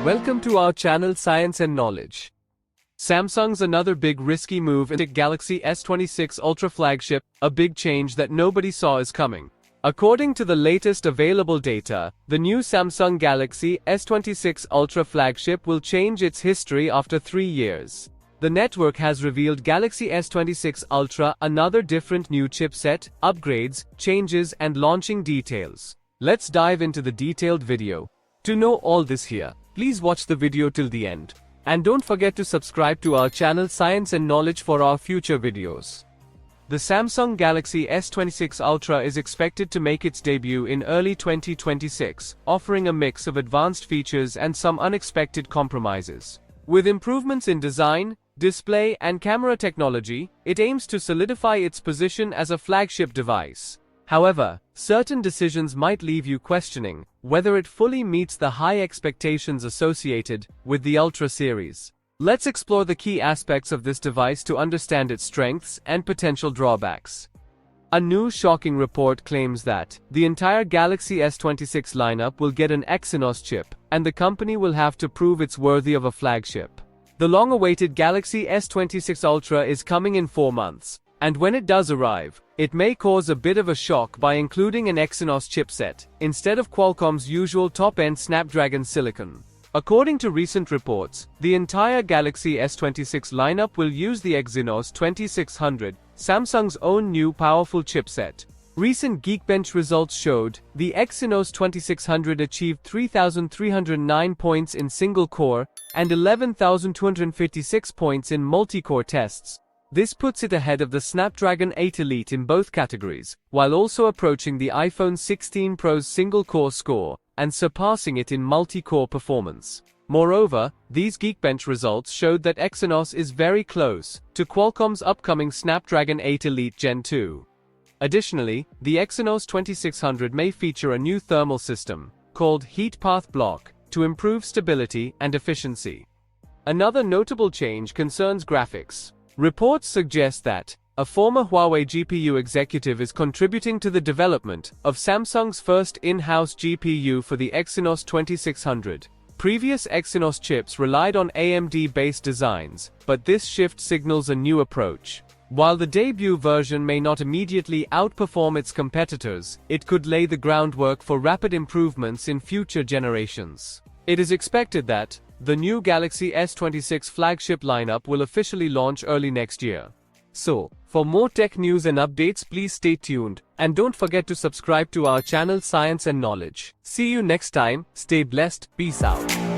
Welcome to our channel Science and Knowledge. Samsung's another big risky move into Galaxy S26 Ultra flagship, a big change that nobody saw is coming. According to the latest available data, the new Samsung Galaxy S26 Ultra flagship will change its history after 3 years. The network has revealed Galaxy S26 Ultra, another different new chipset, upgrades, changes and launching details. Let's dive into the detailed video. To know all this here, please watch the video till the end. And don't forget to subscribe to our channel Science and Knowledge for our future videos. The Samsung Galaxy S26 Ultra is expected to make its debut in early 2026, offering a mix of advanced features and some unexpected compromises. With improvements in design, display, and camera technology, it aims to solidify its position as a flagship device. However, certain decisions might leave you questioning whether it fully meets the high expectations associated with the Ultra series. Let's explore the key aspects of this device to understand its strengths and potential drawbacks. A new shocking report claims that the entire Galaxy S26 lineup will get an Exynos chip, and the company will have to prove it's worthy of a flagship. The long-awaited Galaxy S26 Ultra is coming in 4 months. And when it does arrive, it may cause a bit of a shock by including an Exynos chipset, instead of Qualcomm's usual top-end Snapdragon silicon. According to recent reports, the entire Galaxy S26 lineup will use the Exynos 2600, Samsung's own new powerful chipset. Recent Geekbench results showed the Exynos 2600 achieved 3,309 points in single-core and 11,256 points in multi-core tests. This puts it ahead of the Snapdragon 8 Elite in both categories, while also approaching the iPhone 16 Pro's single-core score, and surpassing it in multi-core performance. Moreover, these Geekbench results showed that Exynos is very close to Qualcomm's upcoming Snapdragon 8 Elite Gen 2. Additionally, the Exynos 2600 may feature a new thermal system, called Heat Path Block, to improve stability and efficiency. Another notable change concerns graphics. Reports suggest that a former Huawei GPU executive is contributing to the development of Samsung's first in-house GPU for the Exynos 2600. Previous Exynos chips relied on AMD-based designs, but this shift signals a new approach. While the debut version may not immediately outperform its competitors, it could lay the groundwork for rapid improvements in future generations. It is expected that the new Galaxy S26 flagship lineup will officially launch early next year. So, for more tech news and updates, please stay tuned, and don't forget to subscribe to our channel Science and Knowledge. See you next time, stay blessed, peace out.